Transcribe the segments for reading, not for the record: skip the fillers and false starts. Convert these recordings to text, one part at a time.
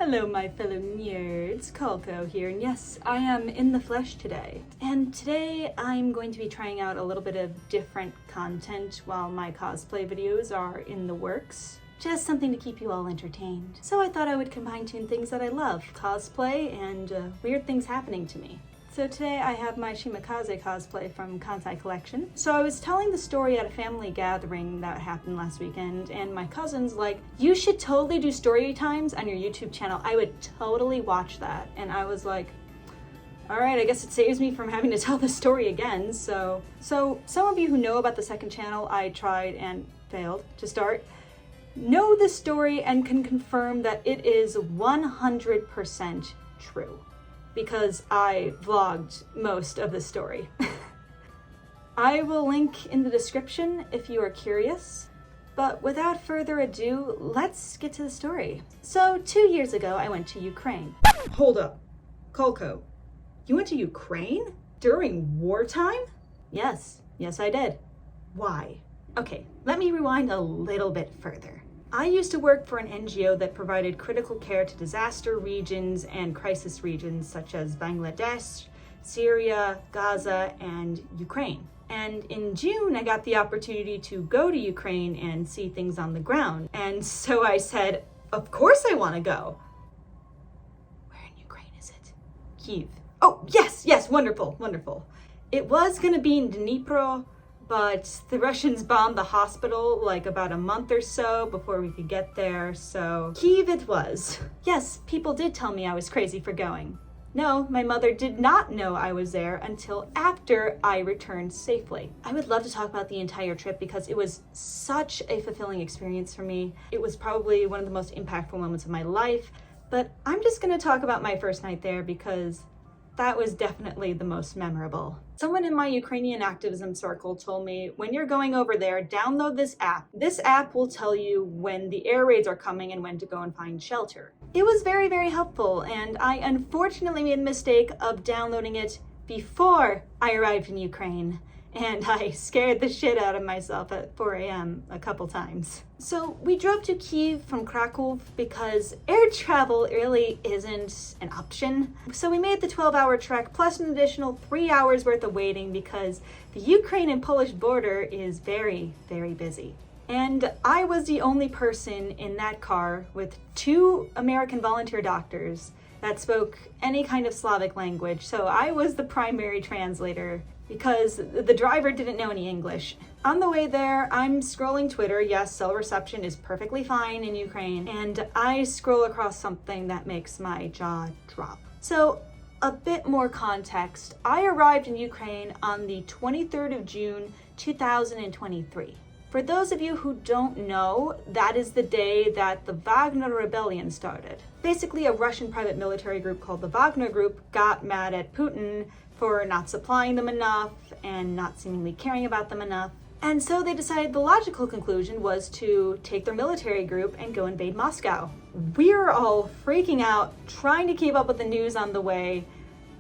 Hello, my fellow nerds. Colco here, and yes, I am in the flesh today. And today I'm going to be trying out a little bit of different content while my cosplay videos are in the works. Just something to keep you all entertained. So I thought I would combine two things that I love, cosplay and weird things happening to me. So today I have my Shimakaze cosplay from Kansai Collection. So I was telling the story at a family gathering that happened last weekend, and my cousin's like, you should totally do story times on your YouTube channel. I would totally watch that. And I was like, all right, I guess it saves me from having to tell the story again. So some of you who know about the second channel I tried and failed to start know the story and can confirm that it is 100% true, because I vlogged most of the story. I will link in the description if you are curious, but without further ado, let's get to the story. So 2 years ago, I went to Ukraine. Hold up, Kolko, you went to Ukraine during wartime? Yes, I did. Why? Okay, let me rewind a little bit further. I used to work for an NGO that provided critical care to disaster regions and crisis regions such as Bangladesh, Syria, Gaza, and Ukraine. And in June, I got the opportunity to go to Ukraine and see things on the ground. And so I said, of course I want to go. Where in Ukraine is it? Kyiv. Oh, yes, wonderful. It was going to be in Dnipro, but the Russians bombed the hospital like about a month or so before we could get there, so Kyiv it was. Yes, people did tell me I was crazy for going. No, my mother did not know I was there until after I returned safely. I would love to talk about the entire trip because it was such a fulfilling experience for me. It was probably one of the most impactful moments of my life, but I'm just gonna talk about my first night there because that was definitely the most memorable. Someone in my Ukrainian activism circle told me, when you're going over there, download this app. This app will tell you when the air raids are coming and when to go and find shelter. It was very, very helpful, and I unfortunately made the mistake of downloading it before I arrived in Ukraine, and I scared the shit out of myself at 4 a.m. a couple times. So we drove to Kyiv from Krakow because air travel really isn't an option. So we made the 12-hour trek plus an additional 3 hours worth of waiting because the Ukraine and Polish border is very, very busy. And I was the only person in that car with 2 American volunteer doctors that spoke any kind of Slavic language. So I was the primary translator because the driver didn't know any English. On the way there, I'm scrolling Twitter. Yes, cell reception is perfectly fine in Ukraine. And I scroll across something that makes my jaw drop. So a bit more context. I arrived in Ukraine on the 23rd of June, 2023. For those of you who don't know, that is the day that the Wagner Rebellion started. Basically, a Russian private military group called the Wagner Group got mad at Putin for not supplying them enough and not seemingly caring about them enough. And so they decided the logical conclusion was to take their military group and go invade Moscow. We're all freaking out, trying to keep up with the news on the way,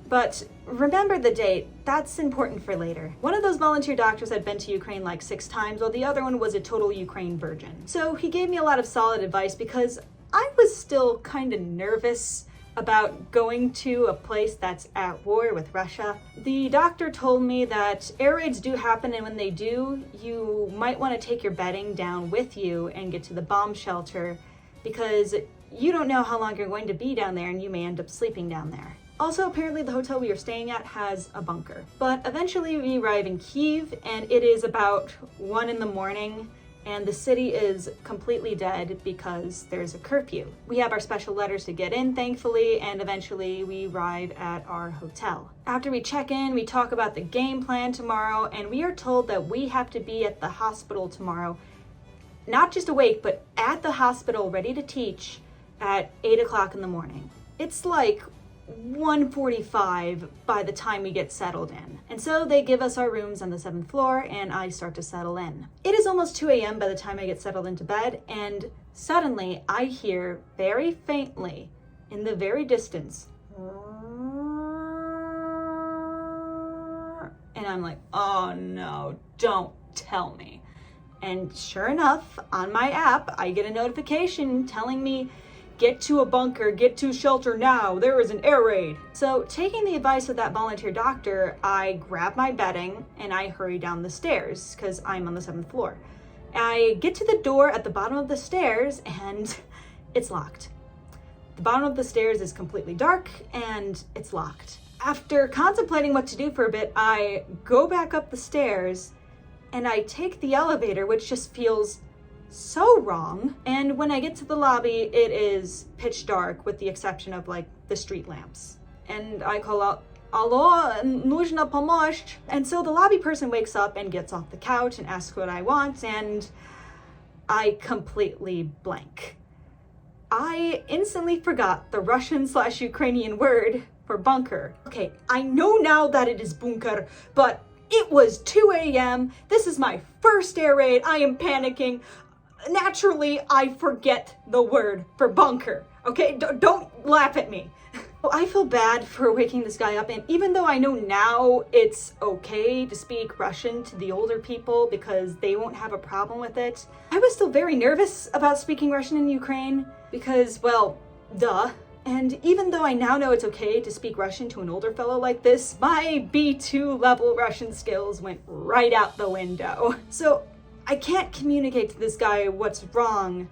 but remember the date, that's important for later. One of those volunteer doctors had been to Ukraine like 6 times, while the other one was a total Ukraine virgin. So he gave me a lot of solid advice because I was still kind of nervous about going to a place that's at war with Russia. The doctor told me that air raids do happen, and when they do, you might want to take your bedding down with you and get to the bomb shelter because you don't know how long you're going to be down there and you may end up sleeping down there. Also, apparently the hotel we were staying at has a bunker. But eventually we arrive in Kyiv and it is about 1 in the morning. And the city is completely dead because there's a curfew. We have our special letters to get in, thankfully, and eventually we arrive at our hotel. After we check in, we talk about the game plan tomorrow, and we are told that we have to be at the hospital tomorrow, not just awake, but at the hospital ready to teach at 8 o'clock in the morning. It's like 1:45 by the time we get settled in. And so they give us our rooms on the 7th floor and I start to settle in. It is almost 2 a.m. by the time I get settled into bed, and suddenly I hear very faintly in the very distance, and I'm like, oh no, don't tell me. And sure enough, on my app, I get a notification telling me "Get to a bunker, get to shelter now, there is an air raid." So taking the advice of that volunteer doctor, I grab my bedding and I hurry down the stairs because I'm on the 7th floor. I get to the door at the bottom of the stairs and it's locked. The bottom of the stairs is completely dark and it's locked. After contemplating what to do for a bit, I go back up the stairs and I take the elevator, which just feels so wrong. And when I get to the lobby, it is pitch dark with the exception of like the street lamps. And I call out, "Allo, нужна помощь." And so the lobby person wakes up and gets off the couch and asks what I want, and I completely blank. I instantly forgot the Russian/Ukrainian word for bunker. Okay, I know now that it is bunker, but it was 2 a.m. This is my first air raid. I am panicking. Naturally, I forget the word for bunker. Okay, don't laugh at me. I feel bad for waking this guy up, and even though I know now it's okay to speak Russian to the older people because they won't have a problem with it, I was still very nervous about speaking Russian in Ukraine because, well, duh. And even though I now know it's okay to speak Russian to an older fellow like this, my B2 level Russian skills went right out the window. So I can't communicate to this guy what's wrong,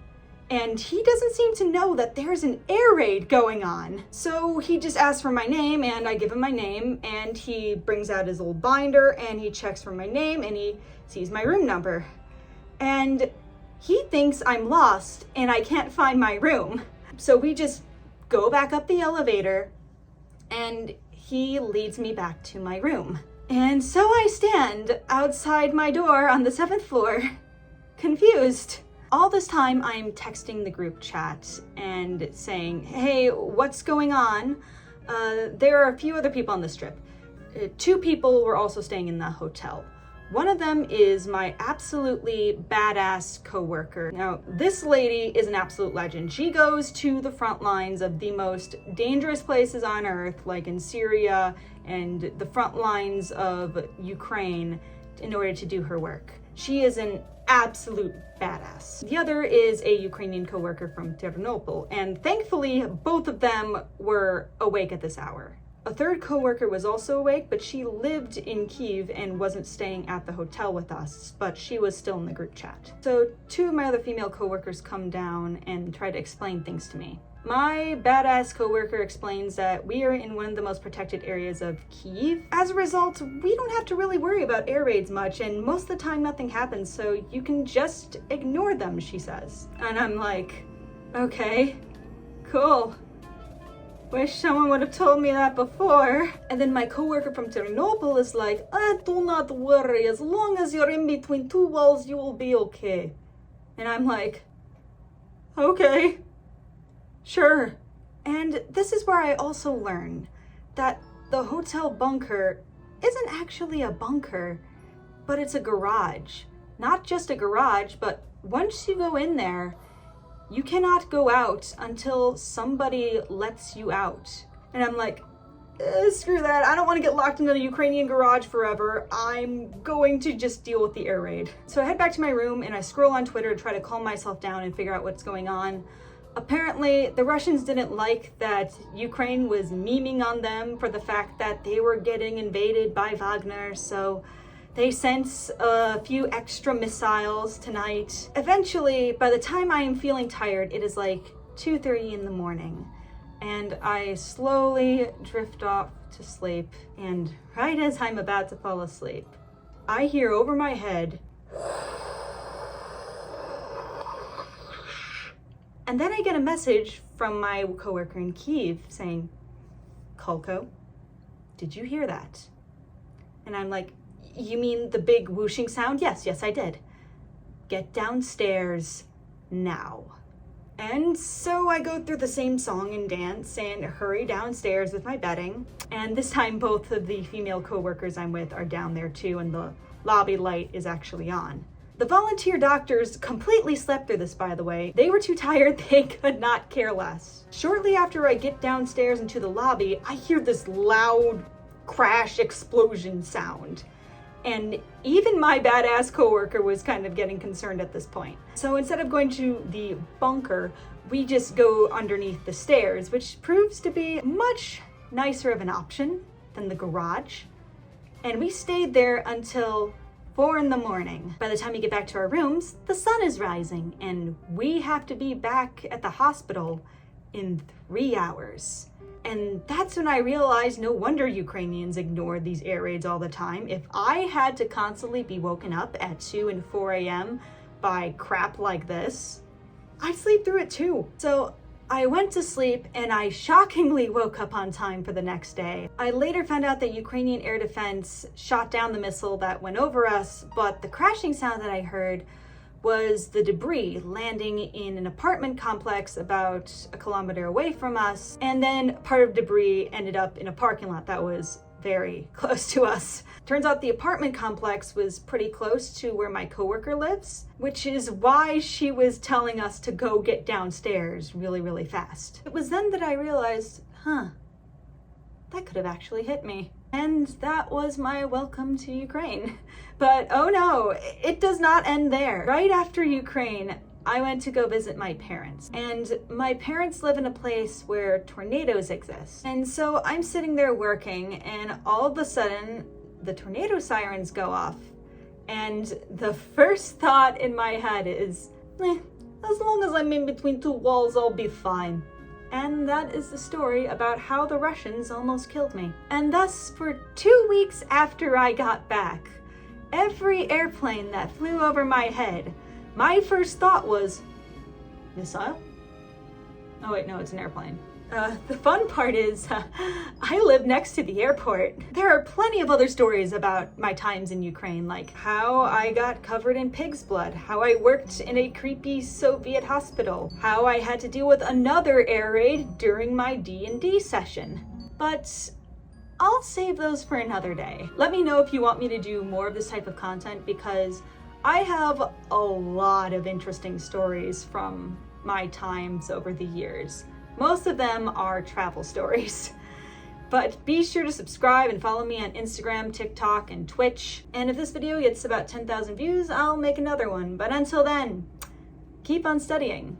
and he doesn't seem to know that there's an air raid going on. So he just asks for my name, and I give him my name, and he brings out his old binder, and he checks for my name, and he sees my room number. And he thinks I'm lost, and I can't find my room. So we just go back up the elevator, and he leads me back to my room. And so I stand outside my door on the 7th floor, confused. All this time I'm texting the group chat and saying, "Hey, what's going on? There are a few other people on this trip. 2 people were also staying in the hotel. One of them is my absolutely badass coworker. Now, this lady is an absolute legend. She goes to the front lines of the most dangerous places on earth, like in Syria and the front lines of Ukraine, in order to do her work. She is an absolute badass. The other is a Ukrainian coworker from Ternopil, and thankfully both of them were awake at this hour. A third coworker was also awake, but she lived in Kyiv and wasn't staying at the hotel with us, but she was still in the group chat. So 2 of my other female coworkers come down and try to explain things to me. My badass coworker explains that we are in one of the most protected areas of Kyiv. As a result, we don't have to really worry about air raids much, and most of the time nothing happens, so you can just ignore them, she says. And I'm like, okay, cool. Wish someone would have told me that before. And then my coworker from Ternopil is like, do not worry, as long as you're in between 2 walls, you will be okay. And I'm like, okay, sure. And this is where I also learn that the hotel bunker isn't actually a bunker, but it's a garage. Not just a garage, but once you go in there, you cannot go out until somebody lets you out. And I'm like, screw that. I don't want to get locked in a Ukrainian garage forever. I'm going to just deal with the air raid. So I head back to my room and I scroll on Twitter to try to calm myself down and figure out what's going on. Apparently, the Russians didn't like that Ukraine was memeing on them for the fact that they were getting invaded by Wagner, so they sent a few extra missiles tonight. Eventually, by the time I am feeling tired, it is like 2:30 in the morning, and I slowly drift off to sleep, and right as I'm about to fall asleep, I hear over my head, and then I get a message from my coworker in Kyiv saying, "Kolko, did you hear that?" And I'm like, "You mean the big whooshing sound?" Yes, I did. "Get downstairs now." And so I go through the same song and dance and hurry downstairs with my bedding. And this time both of the female coworkers I'm with are down there too, and the lobby light is actually on. The volunteer doctors completely slept through this, by the way. They were too tired, they could not care less. Shortly after I get downstairs into the lobby, I hear this loud crash explosion sound. And even my badass coworker was kind of getting concerned at this point. So instead of going to the bunker, we just go underneath the stairs, which proves to be much nicer of an option than the garage. And we stayed there until 4 in the morning. By the time we get back to our rooms, the sun is rising and we have to be back at the hospital in 3 hours. And that's when I realized no wonder Ukrainians ignore these air raids all the time. If I had to constantly be woken up at 2 and 4 a.m. by crap like this, I'd sleep through it too. So I went to sleep and I shockingly woke up on time for the next day. I later found out that Ukrainian air defense shot down the missile that went over us, but the crashing sound that I heard was the debris landing in an apartment complex about a kilometer away from us, and then part of debris ended up in a parking lot that was very close to us. Turns out the apartment complex was pretty close to where my coworker lives, which is why she was telling us to go get downstairs really, really fast. It was then that I realized, that could have actually hit me. And that was my welcome to Ukraine. But oh no, it does not end there. Right after Ukraine, I went to go visit my parents, and my parents live in a place where tornadoes exist. And so I'm sitting there working, and all of a sudden the tornado sirens go off. And the first thought in my head is, as long as I'm in between two walls, I'll be fine. And that is the story about how the Russians almost killed me. And thus, for 2 weeks after I got back, every airplane that flew over my head, my first thought was, missile? Oh wait, no, it's an airplane. The fun part is, I live next to the airport. There are plenty of other stories about my times in Ukraine, like how I got covered in pig's blood, how I worked in a creepy Soviet hospital, how I had to deal with another air raid during my D&D session. But I'll save those for another day. Let me know if you want me to do more of this type of content, because I have a lot of interesting stories from my times over the years. Most of them are travel stories. But be sure to subscribe and follow me on Instagram, TikTok, and Twitch. And if this video gets about 10,000 views, I'll make another one. But until then, keep on studying.